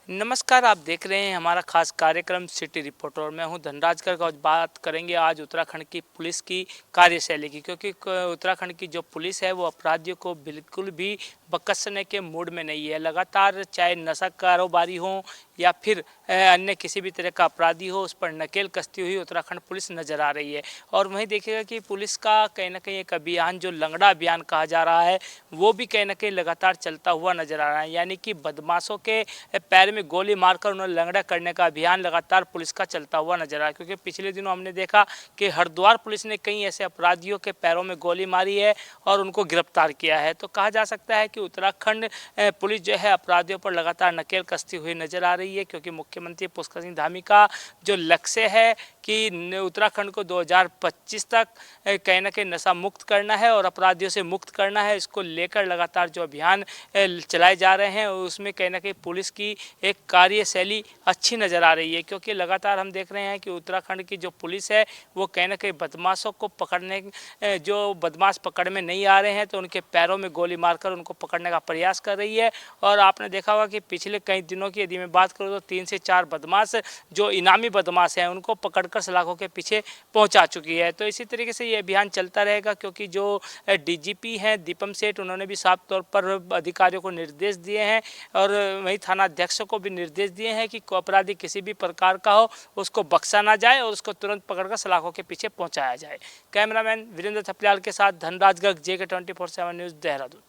नमस्कार, आप देख रहे हैं हमारा खास कार्यक्रम सिटी रिपोर्टर और मैं हूं धनराज गर्ग। आज बात करेंगे आज उत्तराखंड की पुलिस की कार्यशैली की, क्योंकि उत्तराखंड की जो पुलिस है वो अपराधियों को बिल्कुल भी बख्शने के मूड में नहीं है। लगातार चाहे नशा कारोबारी हो या फिर अन्य किसी भी तरह का अपराधी हो, उस पर नकेल कसती हुई उत्तराखंड पुलिस नजर आ रही है। और वहीं देखिएगा कि पुलिस का कहीं ना कहीं एक अभियान जो लंगड़ा अभियान कहा जा रहा है वो भी कहीं ना कहीं लगातार चलता हुआ नजर आ रहा है। यानी कि बदमाशों के पैर में गोली मारकर उन्हें लंगड़ा करने का अभियान लगातार पुलिस का चलता हुआ नजर आया। क्योंकि पिछले दिनों हमने देखा कि हरिद्वार पुलिस ने कई ऐसे अपराधियों के पैरों में गोली मारी है और उनको गिरफ्तार किया है। तो कहा जा सकता है कि उत्तराखंड पुलिस जो है अपराधियों पर लगातार नकेल कसती हुई नजर आ रही है। क्योंकि मुख्यमंत्री पुष्कर सिंह धामी का जो लक्ष्य है कि उत्तराखंड को 2025 तक कहीं ना कहीं नशा मुक्त करना है और अपराधियों से मुक्त करना है, इसको लेकर लगातार जो अभियान चलाए जा रहे हैं उसमें कहीं ना कहीं पुलिस की एक कार्यशैली अच्छी नज़र आ रही है। क्योंकि लगातार हम देख रहे हैं कि उत्तराखंड की जो पुलिस है वो कहीं ना कहीं बदमाशों को पकड़ने, जो बदमाश पकड़ में नहीं आ रहे हैं तो उनके पैरों में गोली मारकर उनको पकड़ने का प्रयास कर रही है। और आपने देखा होगा कि पिछले कई दिनों की यदि मैं बात करूँ तो 3 से 4 बदमाश जो इनामी बदमाश हैं उनको पकड़कर सलाखों के पीछे पहुंचा चुकी है। तो इसी तरीके से ये अभियान चलता रहेगा। क्योंकि जो डीजीपी हैं दीपम सेठ, उन्होंने भी साफ तौर पर अधिकारियों को निर्देश दिए हैं और वहीं थाना अध्यक्ष को भी निर्देश दिए हैं कि अपराधी किसी भी प्रकार का हो उसको बख्शा ना जाए और उसको तुरंत पकड़कर सलाखों के पीछे पहुंचाया जाए। कैमरामैन वीरेंद्र थपलियाल के साथ धनराज गर्ग, JK 24/7 न्यूज़, देहरादून।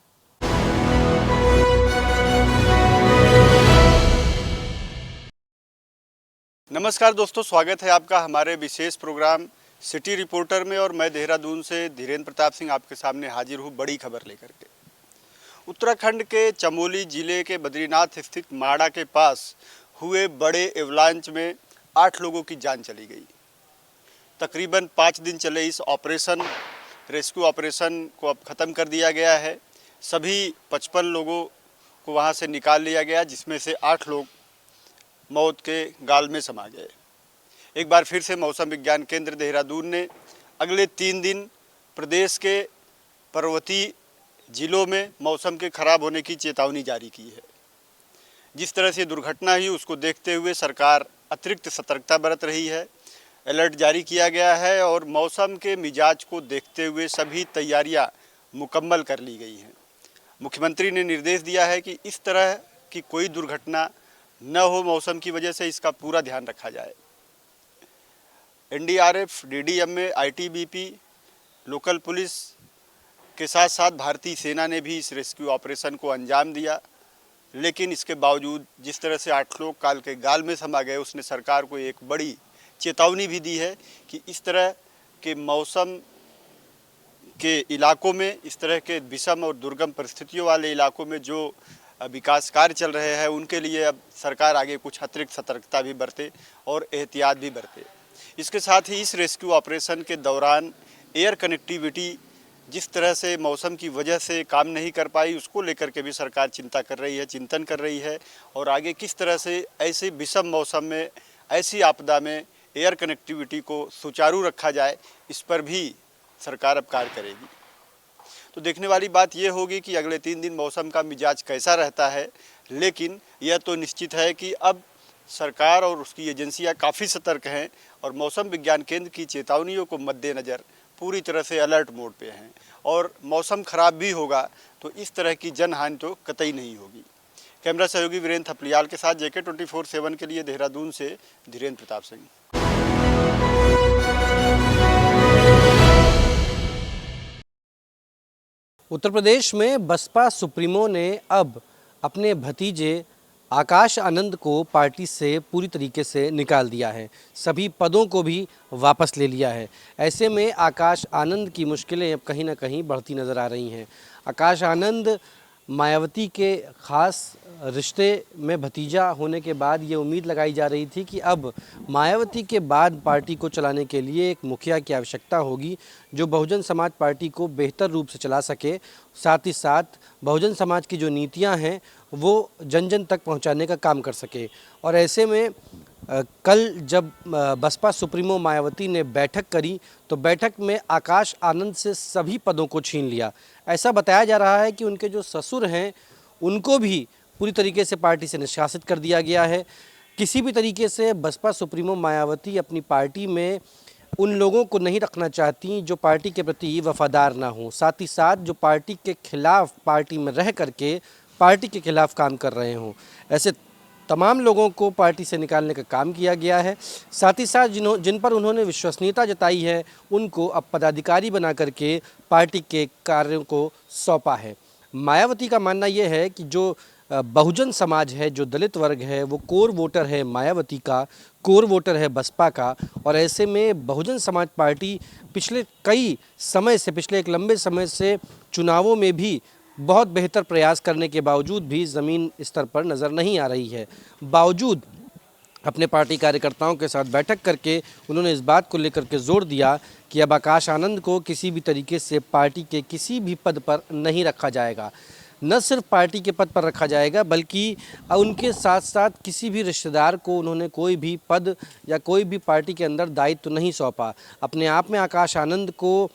नमस्कार दोस्तों, स्वागत है आपका हमारे विशेष प्रोग्राम सिटी रिपोर्टर में। और मैं देहरादून से धीरेन्द्र प्रताप सिंह आपके सामने हाजिर हूँ बड़ी खबर लेकर के। उत्तराखंड के चमोली जिले के बद्रीनाथ स्थित माड़ा के पास हुए बड़े एवलांच में 8 लोगों की जान चली गई। तकरीबन 5 दिन चले इस रेस्क्यू ऑपरेशन को अब ख़त्म कर दिया गया है। सभी 55 लोगों को वहाँ से निकाल लिया गया, जिसमें से 8 लोग मौत के गाल में समा गए। एक बार फिर से मौसम विज्ञान केंद्र देहरादून ने अगले 3 दिन प्रदेश के पर्वतीय जिलों में मौसम के खराब होने की चेतावनी जारी की है। जिस तरह से दुर्घटना हुई उसको देखते हुए सरकार अतिरिक्त सतर्कता बरत रही है, अलर्ट जारी किया गया है और मौसम के मिजाज को देखते हुए सभी तैयारियां मुकम्मल कर ली गई हैं। मुख्यमंत्री ने निर्देश दिया है कि इस तरह की कोई दुर्घटना न हो, मौसम की वजह से इसका पूरा ध्यान रखा जाए। NDRF, DDMA, ITBP, local police के साथ साथ भारतीय सेना ने भी इस रेस्क्यू ऑपरेशन को अंजाम दिया। लेकिन इसके बावजूद जिस तरह से 8 लोग काल के गाल में समा गए, उसने सरकार को एक बड़ी चेतावनी भी दी है कि इस तरह के मौसम के इलाकों में, इस तरह के विषम और दुर्गम परिस्थितियों वाले इलाकों में जो विकास कार्य चल रहे हैं उनके लिए अब सरकार आगे कुछ अतिरिक्त सतर्कता भी बरते और एहतियात भी बरते। इसके साथ ही इस रेस्क्यू ऑपरेशन के दौरान एयर कनेक्टिविटी जिस तरह से मौसम की वजह से काम नहीं कर पाई, उसको लेकर के भी सरकार चिंता कर रही है, चिंतन कर रही है। और आगे किस तरह से ऐसे विषम मौसम में, ऐसी आपदा में एयर कनेक्टिविटी को सुचारू रखा जाए, इस पर भी सरकार अब कार्य करेगी। तो देखने वाली बात यह होगी कि अगले 3 दिन मौसम का मिजाज कैसा रहता है। लेकिन यह तो निश्चित है कि अब सरकार और उसकी एजेंसियां काफ़ी सतर्क हैं और मौसम विज्ञान केंद्र की चेतावनियों को मद्देनज़र पूरी तरह से अलर्ट मोड पे हैं। और मौसम खराब भी होगा तो इस तरह की जनहानि तो कतई नहीं होगी। कैमरा सहयोगी वीरेंद्र थपलियाल के साथ JK 24/7 के लिए देहरादून से धीरेन्द्र प्रताप सिंह। उत्तर प्रदेश में बसपा सुप्रीमो ने अब अपने भतीजे आकाश आनंद को पार्टी से पूरी तरीके से निकाल दिया है। सभी पदों को भी वापस ले लिया है। ऐसे में आकाश आनंद की मुश्किलें अब कहीं ना कहीं बढ़ती नज़र आ रही हैं। आकाश आनंद मायावती के ख़ास रिश्ते में भतीजा होने के बाद ये उम्मीद लगाई जा रही थी कि अब मायावती के बाद पार्टी को चलाने के लिए एक मुखिया की आवश्यकता होगी जो बहुजन समाज पार्टी को बेहतर रूप से चला सके, साथ ही साथ बहुजन समाज की जो नीतियां हैं वो जन जन तक पहुंचाने का काम कर सके। और ऐसे में कल जब बसपा सुप्रीमो मायावती ने बैठक करी तो बैठक में आकाश आनंद से सभी पदों को छीन लिया। ऐसा बताया जा रहा है कि उनके जो ससुर हैं उनको भी पूरी तरीके से पार्टी से निष्कासित कर दिया गया है। किसी भी तरीके से बसपा सुप्रीमो मायावती अपनी पार्टी में उन लोगों को नहीं रखना चाहती जो पार्टी के प्रति वफादार ना हो, साथ ही साथ जो पार्टी के खिलाफ पार्टी में रह करके पार्टी के खिलाफ काम कर रहे हों। ऐसे तमाम लोगों को पार्टी से निकालने का काम किया गया है। साथ ही साथ जिन पर उन्होंने विश्वसनीयता जताई है उनको अब पदाधिकारी बना करके पार्टी के कार्यों को सौंपा है। मायावती का मानना यह है कि जो बहुजन समाज है, जो दलित वर्ग है, वो कोर वोटर है मायावती का, कोर वोटर है बसपा का। और ऐसे में बहुजन समाज पार्टी पिछले एक लंबे समय से चुनावों में भी बहुत बेहतर प्रयास करने के बावजूद भी ज़मीन स्तर पर नज़र नहीं आ रही है। बावजूद अपने पार्टी कार्यकर्ताओं के साथ बैठक करके उन्होंने इस बात को लेकर के जोर दिया कि अब आकाश आनंद को किसी भी तरीके से पार्टी के किसी भी पद पर नहीं रखा जाएगा। न सिर्फ पार्टी के पद पर रखा जाएगा बल्कि उनके साथ साथ किसी भी रिश्तेदार को उन्होंने कोई भी पद या कोई भी पार्टी के अंदर दायित्व नहीं सौंपा। अपने आप में आकाश आनंद को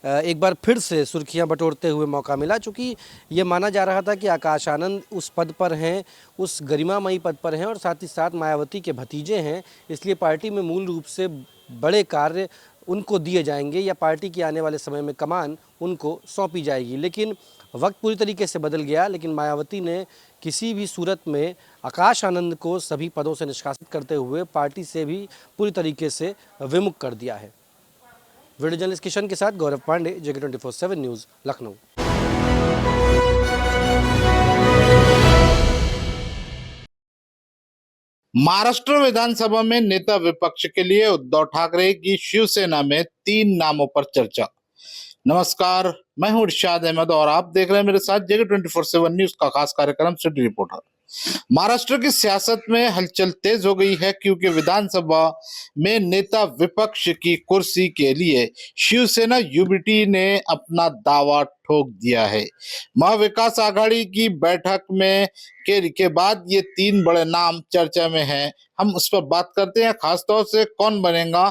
एक बार फिर से सुर्खियां बटोरते हुए मौका मिला, चूँकि ये माना जा रहा था कि आकाश आनंद उस पद पर हैं, उस गरिमामयी पद पर हैं और साथ ही साथ मायावती के भतीजे हैं, इसलिए पार्टी में मूल रूप से बड़े कार्य उनको दिए जाएंगे या पार्टी के आने वाले समय में कमान उनको सौंपी जाएगी। लेकिन वक्त पूरी तरीके से बदल गया। लेकिन मायावती ने किसी भी सूरत में आकाश आनंद को सभी पदों से निष्कासित करते हुए पार्टी से भी पूरी तरीके से विमुख कर दिया है। वीडियो जर्नलिस्ट किशन के साथ गौरव पांडे, जगह 24/7 न्यूज़, लखनऊ। महाराष्ट्र विधानसभा में नेता विपक्ष के लिए उद्धव ठाकरे की शिवसेना में 3 नामों पर चर्चा। नमस्कार, मैं हूं इरशाद अहमद और आप देख रहे हैं मेरे साथ जगह 24/7 न्यूज़ का खास कार्यक्रम सिटी रिपोर्टर। महाराष्ट्र की सियासत में हलचल तेज हो गई है क्योंकि विधानसभा में नेता विपक्ष की कुर्सी के लिए शिवसेना यूबीटी ने अपना दावा ठोक दिया है। महाविकास आघाड़ी की बैठक में के बाद ये 3 बड़े नाम चर्चा में हैं। हम उस पर बात करते हैं, खासतौर से कौन बनेगा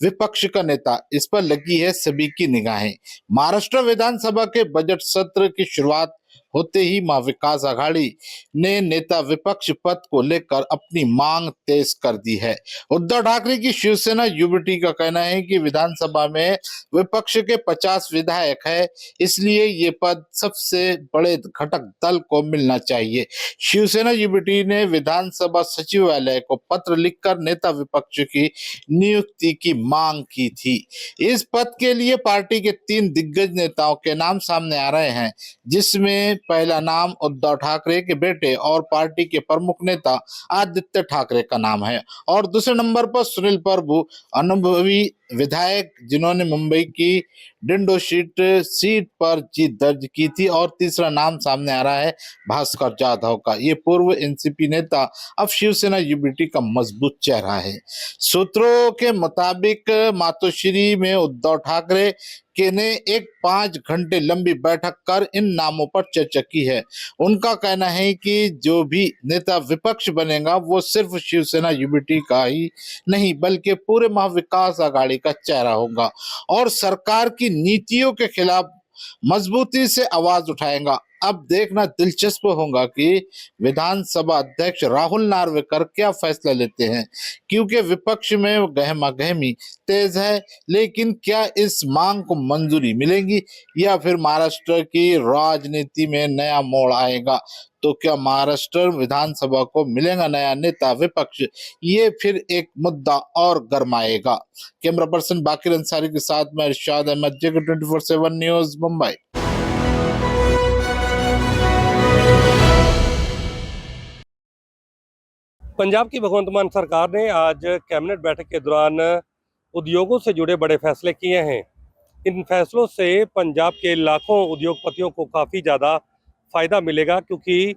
विपक्ष का नेता, इस पर लगी है सभी की निगाहें। महाराष्ट्र विधानसभा के बजट सत्र की शुरुआत होते ही महाविकास आघाड़ी ने नेता विपक्ष पद को लेकर अपनी मांग तेज कर दी है। उद्धव ठाकरे की शिवसेना यूबीटी का कहना है कि विधानसभा में विपक्ष के 50 विधायक है, इसलिए ये पद सबसे बड़े घटक दल को मिलना चाहिए। शिवसेना यूबीटी ने विधानसभा सचिवालय को पत्र लिखकर नेता विपक्ष की नियुक्ति की मांग की थी। इस पद के लिए पार्टी के 3 दिग्गज नेताओं के नाम सामने आ रहे हैं, जिसमें पहला नाम उद्धव ठाकरे के बेटे और पार्टी के प्रमुख नेता आदित्य ठाकरे का नाम है और दूसरे नंबर पर सुनील प्रभु, अनुभवी विधायक जिन्होंने मुंबई की डिंडोशीट सीट पर जीत दर्ज की थी, और तीसरा नाम सामने आ रहा है भास्कर जाधव का। ये पूर्व एनसीपी नेता अब शिवसेना यूबीटी का मजबूत चेहरा है। सूत्रों के मुताबिक मातोश्री में उद्धव ठाकरे के ने एक 5 घंटे लंबी बैठक कर इन नामों पर चर्चा की है। उनका कहना है कि जो भी नेता विपक्ष बनेगा वो सिर्फ शिवसेना यूबीटी का ही नहीं बल्कि पूरे महाविकास आघाड़ी का चेहरा होगा और सरकार की नीतियों के खिलाफ मजबूती से आवाज उठाएगा। अब देखना दिलचस्प होगा कि विधानसभा अध्यक्ष राहुल नार्वेकर क्या फैसला लेते हैं, क्योंकि विपक्ष में गहमागहमी तेज है। लेकिन क्या इस मांग को मंजूरी मिलेगी या फिर महाराष्ट्र की राजनीति में नया मोड़ आएगा? तो क्या महाराष्ट्र विधानसभा को मिलेगा नया नेता विपक्ष? ये फिर एक मुद्दा और गरमाएगा। कैमरा पर्सन बाकिर अंसारी के साथ मैं इरशाद अहमद, जगह 24/7 न्यूज़, मुंबई। पंजाब की भगवंत मान सरकार ने आज कैबिनेट बैठक के दौरान उद्योगों से जुड़े बड़े फैसले किए हैं। इन फैसलों से पंजाब के लाखों उद्योगपतियों को काफ़ी ज़्यादा फ़ायदा मिलेगा, क्योंकि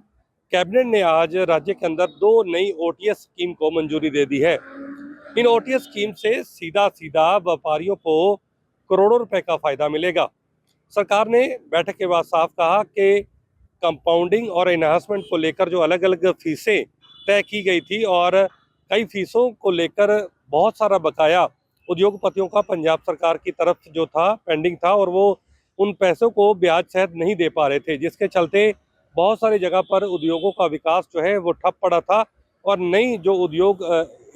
कैबिनेट ने आज राज्य के अंदर 2 नई ओटीएस स्कीम को मंजूरी दे दी है। इन ओटीएस स्कीम से सीधा व्यापारियों को करोड़ों रुपए का फ़ायदा मिलेगा। सरकार ने बैठक के बाद साफ कहा कि कंपाउंडिंग और एनहांसमेंट को लेकर जो अलग अलग फीसें तय की गई थी और कई फीसों को लेकर बहुत सारा बकाया उद्योगपतियों का पंजाब सरकार की तरफ जो था पेंडिंग था और वो उन पैसों को ब्याज सहित नहीं दे पा रहे थे, जिसके चलते बहुत सारी जगह पर उद्योगों का विकास जो है वो ठप पड़ा था और नई जो उद्योग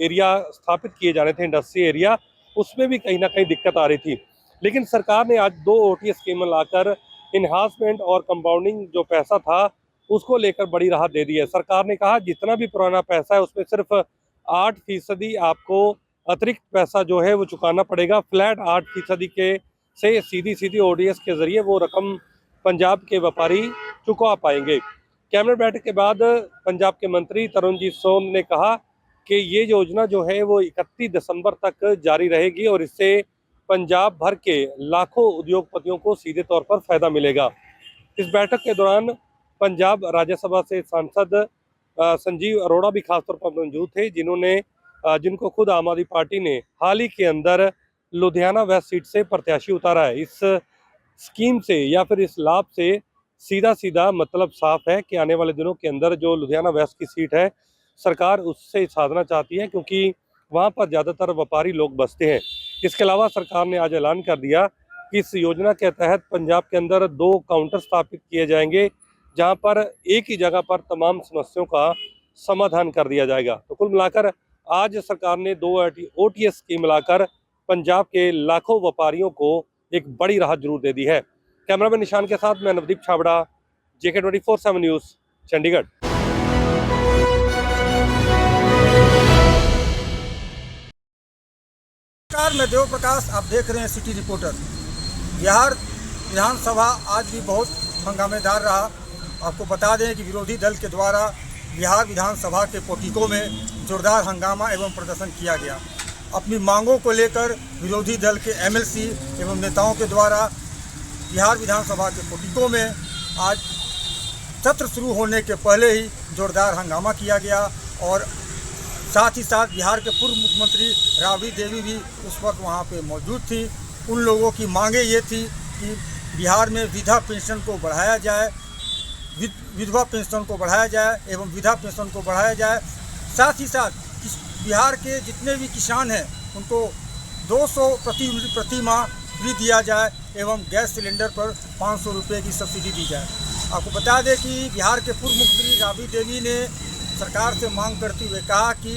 एरिया स्थापित किए जा रहे थे, इंडस्ट्री एरिया, उसमें भी कहीं ना कहीं दिक्कत आ रही थी। लेकिन सरकार ने आज 2 OTS स्कीम लाकर इन्हांसमेंट और कंपाउंडिंग जो पैसा था उसको लेकर बड़ी राहत दे दी है। सरकार ने कहा जितना भी पुराना पैसा है उसमें सिर्फ 8% आपको अतिरिक्त पैसा जो है वो चुकाना पड़ेगा। फ्लैट 8% के से सीधी ODS के जरिए वो रकम पंजाब के व्यापारी चुका पाएंगे। कैबिनेट बैठक के बाद पंजाब के मंत्री तरनजीत सोम ने कहा कि ये योजना जो है वो 31 दिसंबर तक जारी रहेगी और इससे पंजाब भर के लाखों उद्योगपतियों को सीधे तौर पर फायदा मिलेगा। इस बैठक के दौरान पंजाब राज्यसभा से सांसद संजीव अरोड़ा भी खासतौर पर मौजूद थे, जिनको खुद आम आदमी पार्टी ने हाल ही के अंदर लुधियाना वेस्ट सीट से प्रत्याशी उतारा है। इस स्कीम से या फिर इस लाभ से सीधा मतलब साफ है कि आने वाले दिनों के अंदर जो लुधियाना वेस्ट की सीट है सरकार उससे साधना चाहती है, क्योंकि वहां पर ज़्यादातर व्यापारी लोग बसते हैं। इसके अलावा सरकार ने आज ऐलान कर दिया कि इस योजना के तहत पंजाब के अंदर 2 काउंटर स्थापित किए जाएंगे, जहां पर एक ही जगह पर तमाम समस्याओं का समाधान कर दिया जाएगा। तो कुल मिलाकर आज सरकार ने 2 OTS स्कीम लाकर पंजाब के लाखों व्यापारियों को एक बड़ी राहत जरूर दे दी है। कैमरामैन निशान के साथ मैं नवदीप छाबड़ा, JK 24/7 न्यूज़, चंडीगढ़। नमस्कार, मैं देव प्रकाश, आप देख रहे हैं सिटी रिपोर्टर। बिहार विधानसभा आज भी बहुत हंगामेदार रहा। आपको बता दें कि विरोधी दल के द्वारा बिहार विधानसभा के पोर्टिको में जोरदार हंगामा एवं प्रदर्शन किया गया। अपनी मांगों को लेकर विरोधी दल के MLC एवं नेताओं के द्वारा बिहार विधानसभा के पोर्टिको में आज सत्र शुरू होने के पहले ही जोरदार हंगामा किया गया और साथ ही साथ बिहार के पूर्व मुख्यमंत्री राबड़ी देवी भी उस वक्त वहाँ पे मौजूद थी। उन लोगों की मांगे ये थी कि बिहार में वृद्धा पेंशन को बढ़ाया जाए, विधवा पेंशन को बढ़ाया जाए एवं वृद्धा पेंशन को बढ़ाया जाए। साथ ही साथ बिहार के जितने भी किसान हैं उनको 200 प्रति माह फ्री दिया जाए एवं गैस सिलेंडर पर 500 रुपये की सब्सिडी दी जाए। आपको बता दें कि बिहार के पूर्व मुख्यमंत्री राबड़ी देवी ने सरकार से मांग करते हुए कहा कि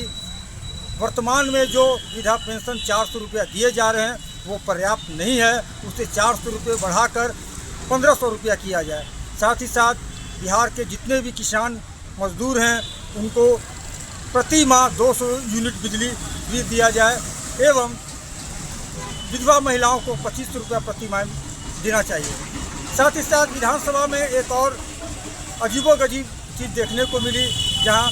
वर्तमान में जो वृद्धा पेंशन 400 रुपया दिए जा रहे हैं वो पर्याप्त नहीं है, उसे 400 रुपये बढ़ाकर 1500 रुपया किया जाए। साथ ही साथ बिहार के जितने भी किसान मजदूर हैं उनको प्रति माह 200 यूनिट बिजली फ्री दिया जाए एवं विधवा महिलाओं को 25 रुपया प्रति माह देना चाहिए। साथ ही साथ विधानसभा में एक और अजीबोगरीब चीज़ देखने को मिली, जहां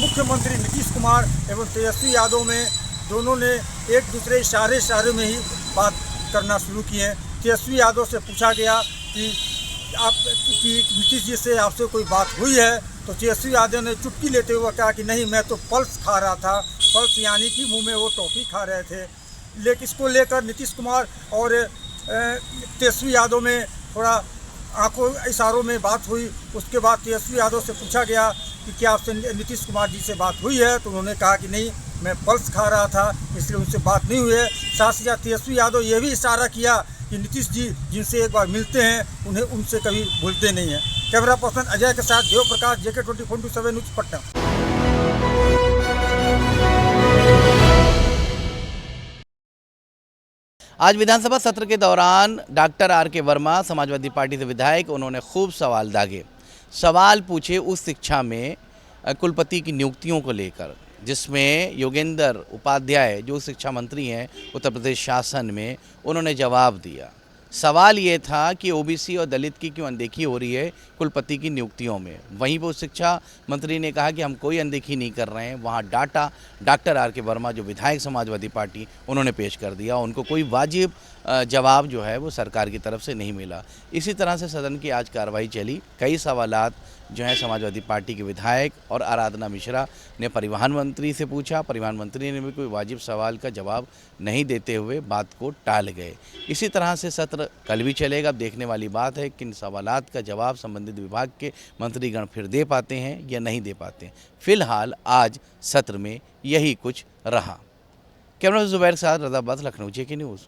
मुख्यमंत्री नीतीश कुमार एवं तेजस्वी यादव में दोनों ने एक दूसरे इशारे में ही बात करना शुरू किए हैं। तेजस्वी यादव से पूछा गया कि नीतीश जी से आपसे कोई बात हुई है, तो तेजस्वी यादव ने चुटकी लेते हुए कहा कि नहीं, मैं तो पल्स खा रहा था। पल्स यानी कि मुंह में वो टॉफी खा रहे थे। लेकिन इसको लेकर नीतीश कुमार और तेजस्वी यादव में थोड़ा आंखों इशारों में बात हुई। उसके बाद तेजस्वी यादव से पूछा गया कि क्या आपसे नीतीश कुमार जी से बात हुई है, तो उन्होंने कहा कि नहीं, मैं पल्स खा रहा था इसलिए उनसे बात नहीं हुई है। साथ ही साथ तेजस्वी यादव ये भी इशारा किया कि नीतीश जी जिनसे एक बार मिलते हैं उन्हें उनसे कभी भूलते नहीं हैं। कैमरा पर्सन अजय के साथ देव प्रकाश, JK 24/7 न्यूज़, पटना। आज विधानसभा सत्र के दौरान doctor RK Verma Samajwadi party से विधायक, उन्होंने खूब सवाल दागे। सवाल पूछे उस शिक्षा में कुलपति की नियुक्तियों को लेकर, जिसमें योगेंद्र उपाध्याय जो शिक्षा मंत्री हैं उत्तर प्रदेश शासन में, उन्होंने जवाब दिया। सवाल ये था कि OBC और दलित की क्यों अनदेखी हो रही है कुलपति की नियुक्तियों में। वहीं वो शिक्षा मंत्री ने कहा कि हम कोई अनदेखी नहीं कर रहे हैं। वहाँ डाटा डॉक्टर RK वर्मा जो विधायक समाजवादी पार्टी, उन्होंने पेश कर दिया। उनको कोई वाजिब जवाब जो है वो सरकार की तरफ से नहीं मिला। इसी तरह से सदन की आज कार्रवाई चली। कई सवालात जो है समाजवादी पार्टी के विधायक और आराधना मिश्रा ने परिवहन मंत्री से पूछा। परिवहन मंत्री ने भी कोई वाजिब सवाल का जवाब नहीं देते हुए बात को टाल गए। इसी तरह से सत्र कल भी चलेगा। अब देखने वाली बात है कि इन सवालात का जवाब संबंधित विभाग के मंत्रीगण फिर दे पाते हैं या नहीं दे पाते हैं। फिलहाल आज सत्र में यही कुछ रहा। कैमरा जुबैर के साथ रज़ाबाद, लखनऊ, JK न्यूज़।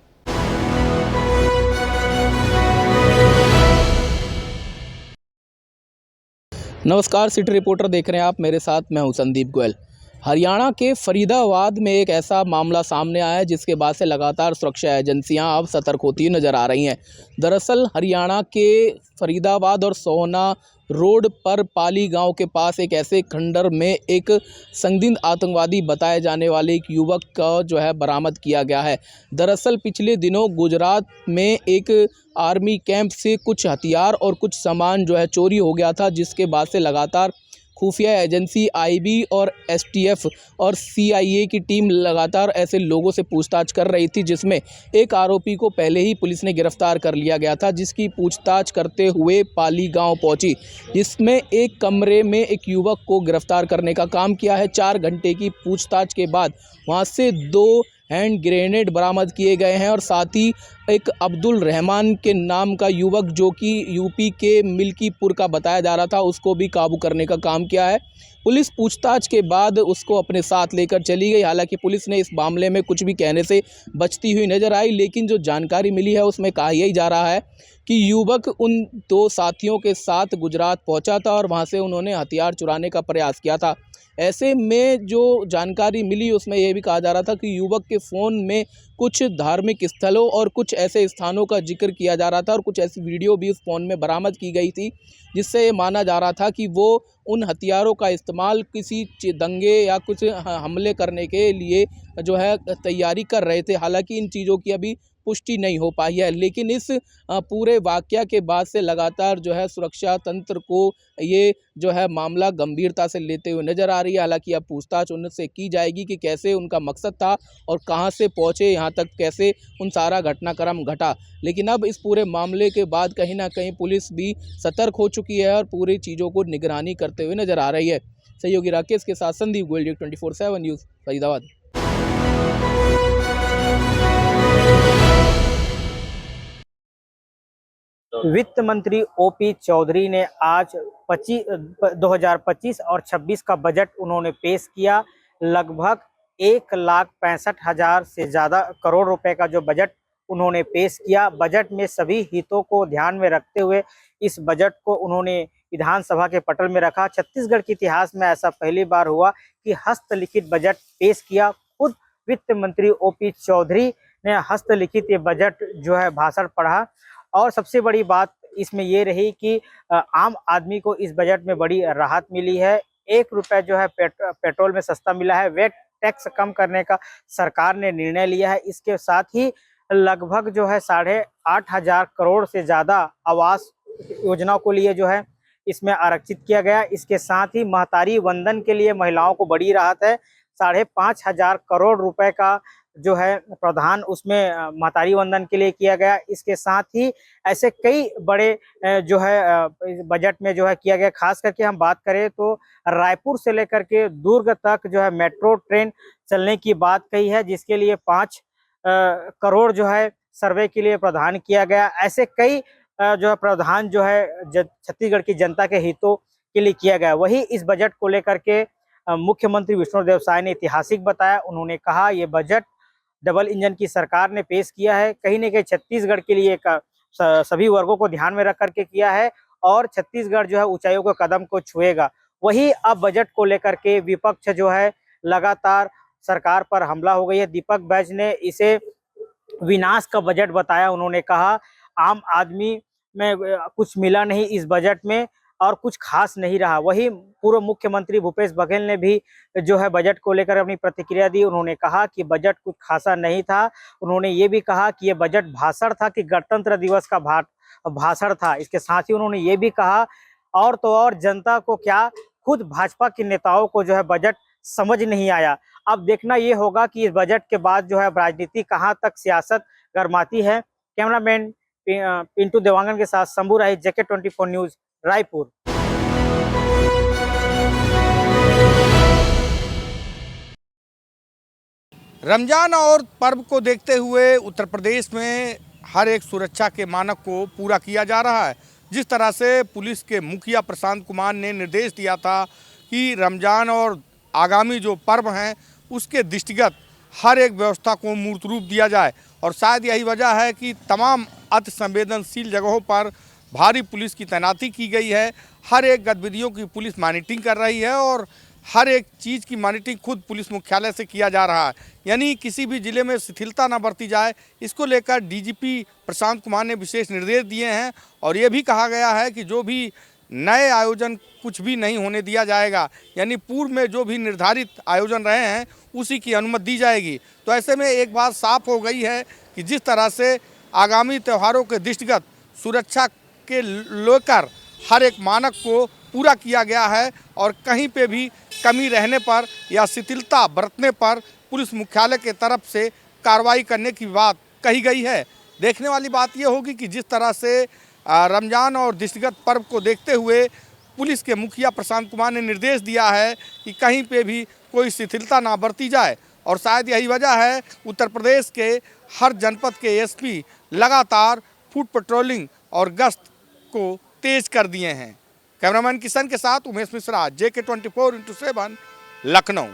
नमस्कार, सिटी रिपोर्टर देख रहे हैं आप, मेरे साथ मैं हूं संदीप गोयल। हरियाणा के फरीदाबाद में एक ऐसा मामला सामने आया है जिसके बाद से लगातार सुरक्षा एजेंसियां अब सतर्क होती नज़र आ रही हैं। दरअसल हरियाणा के फरीदाबाद और सोहना रोड पर पाली गांव के पास एक ऐसे खंडर में एक संदिग्ध आतंकवादी बताए जाने वाले एक युवक का जो है बरामद किया गया है। दरअसल पिछले दिनों गुजरात में एक आर्मी कैंप से कुछ हथियार और कुछ सामान जो है चोरी हो गया था, जिसके बाद से लगातार खुफिया एजेंसी आईबी और एसटीएफ और सीआईए की टीम लगातार ऐसे लोगों से पूछताछ कर रही थी, जिसमें एक आरोपी को पहले ही पुलिस ने गिरफ्तार कर लिया गया था, जिसकी पूछताछ करते हुए पाली गांव पहुंची, जिसमें एक कमरे में एक युवक को गिरफ्तार करने का काम किया है। 4 घंटे की पूछताछ के बाद वहां से 2 हैंड ग्रेनेड बरामद किए गए हैं और साथ ही एक अब्दुल रहमान के नाम का युवक जो कि यूपी के मिल्कीपुर का बताया जा रहा था, उसको भी काबू करने का काम किया है। पुलिस पूछताछ के बाद उसको अपने साथ लेकर चली गई। हालांकि पुलिस ने इस मामले में कुछ भी कहने से बचती हुई नज़र आई, लेकिन जो जानकारी मिली है उसमें कहा यही जा रहा है कि युवक उन 2 साथियों के साथ गुजरात पहुंचा था और वहां से उन्होंने हथियार चुराने का प्रयास किया था। ऐसे में जो जानकारी मिली उसमें यह भी कहा जा रहा था कि युवक के फ़ोन में कुछ धार्मिक स्थलों और कुछ ऐसे स्थानों का जिक्र किया जा रहा था और कुछ ऐसी वीडियो भी उस फ़ोन में बरामद की गई थी, जिससे ये माना जा रहा था कि वो उन हथियारों का इस्तेमाल किसी दंगे या कुछ हमले करने के लिए जो है तैयारी कर रहे थे। हालांकि इन चीज़ों की अभी पुष्टि नहीं हो पाई है, लेकिन इस पूरे वाकया के बाद से लगातार जो है सुरक्षा तंत्र को ये जो है मामला गंभीरता से लेते हुए नज़र आ रही है। हालांकि अब पूछताछ उनसे की जाएगी कि कैसे उनका मकसद था और कहां से पहुंचे यहां तक, कैसे उन सारा घटनाक्रम घटा। लेकिन अब इस पूरे मामले के बाद कहीं ना कहीं पुलिस भी सतर्क हो चुकी है और पूरी चीज़ों को निगरानी करते हुए नज़र आ रही है। सहयोगी राकेश के साथ संदीप गोयल, 24/7 न्यूज़, फरीदाबाद। वित्त मंत्री ओपी चौधरी ने आज 2025 और 26 का बजट उन्होंने पेश किया। लगभग 1,65,000 से ज़्यादा करोड़ रुपए का जो बजट उन्होंने पेश किया। बजट में सभी हितों को ध्यान में रखते हुए इस बजट को उन्होंने विधानसभा के पटल में रखा। छत्तीसगढ़ के इतिहास में ऐसा पहली बार हुआ कि हस्तलिखित बजट पेश किया। खुद वित्त मंत्री ओपी चौधरी ने हस्तलिखित ये बजट जो है भाषण पढ़ा और सबसे बड़ी बात इसमें ये रही कि आम आदमी को इस बजट में बड़ी राहत मिली है। 1 रुपये जो है पेट्रोल में सस्ता मिला है। वेट टैक्स कम करने का सरकार ने निर्णय लिया है। इसके साथ ही लगभग जो है 8,500 करोड़ से ज़्यादा आवास योजनाओं को लिए जो है इसमें आरक्षित किया गया। इसके साथ ही महतारी वंदन के लिए महिलाओं को बड़ी राहत है। 5,500 करोड़ रुपए का जो है प्रावधान उसमें महतारी वंदन के लिए किया गया। इसके साथ ही ऐसे कई बड़े जो है बजट में जो है किया गया। खास करके हम बात करें तो रायपुर से लेकर के दुर्ग तक जो है मेट्रो ट्रेन चलने की बात कही है, जिसके लिए 5 करोड़ जो है सर्वे के लिए प्रावधान किया गया। ऐसे कई जो है प्रावधान जो है छत्तीसगढ़ की जनता के हितों के लिए किया गया। वही इस बजट को लेकर के मुख्यमंत्री विष्णुदेव साय ने ऐतिहासिक बताया। उन्होंने कहा ये बजट डबल इंजन की सरकार ने पेश किया है, कहीं न कहीं छत्तीसगढ़ के लिए सभी वर्गों को ध्यान में रख करके किया है और छत्तीसगढ़ जो है ऊंचाइयों के कदम को छुएगा। वही अब बजट को लेकर के विपक्ष जो है लगातार सरकार पर हमला हो गई है। दीपक बैज ने इसे विनाश का बजट बताया। उन्होंने कहा आम आदमी में कुछ मिला नहीं इस बजट में और कुछ खास नहीं रहा। वही पूर्व मुख्यमंत्री भूपेश बघेल ने भी जो है बजट को लेकर अपनी प्रतिक्रिया दी। उन्होंने कहा कि बजट कुछ खासा नहीं था। उन्होंने ये भी कहा कि ये बजट भाषण था कि गणतंत्र दिवस का भाषण था। इसके साथ ही उन्होंने ये भी कहा और तो और जनता को क्या, खुद भाजपा के नेताओं को जो है बजट समझ नहीं आया। अब देखना ये होगा कि इस बजट के बाद जो है राजनीति कहाँ तक सियासत गरमाती है। कैमरामैन पिंटू देवांगन के साथ शंभू राही, JK24 न्यूज़, रायपुर। रमजान और पर्व को देखते हुए उत्तर प्रदेश में हर एक सुरक्षा के मानक को पूरा किया जा रहा है। जिस तरह से पुलिस के मुखिया प्रशांत कुमार ने निर्देश दिया था कि रमजान और आगामी जो पर्व हैं उसके दृष्टिगत हर एक व्यवस्था को मूर्त रूप दिया जाए और शायद यही वजह है कि तमाम अति संवेदनशील जगहों पर भारी पुलिस की तैनाती की गई है। हर एक गतिविधियों की पुलिस मॉनिटरिंग कर रही है और हर एक चीज़ की मॉनिटरिंग खुद पुलिस मुख्यालय से किया जा रहा है। यानी किसी भी जिले में शिथिलता न बरती जाए, इसको लेकर डीजीपी प्रशांत कुमार ने विशेष निर्देश दिए हैं और ये भी कहा गया है कि जो भी नए आयोजन कुछ भी नहीं होने दिया जाएगा, यानी पूर्व में जो भी निर्धारित आयोजन रहे हैं उसी की अनुमति दी जाएगी। तो ऐसे में एक बात साफ हो गई है कि जिस तरह से आगामी त्योहारों के दृष्टिगत सुरक्षा के लेकर हर एक मानक को पूरा किया गया है और कहीं पे भी कमी रहने पर या शिथिलता बरतने पर पुलिस मुख्यालय के तरफ से कार्रवाई करने की बात कही गई है। देखने वाली बात ये होगी कि जिस तरह से रमज़ान और दृष्टिगत पर्व को देखते हुए पुलिस के मुखिया प्रशांत कुमार ने निर्देश दिया है कि कहीं पे भी कोई शिथिलता ना बरती जाए और शायद यही वजह है उत्तर प्रदेश के हर जनपद के एसपी लगातार फुट पेट्रोलिंग और गश्त को तेज कर दिए हैं। कैमरामैन किशन के साथ उमेश मिश्रा, JK 24x7 लखनऊ।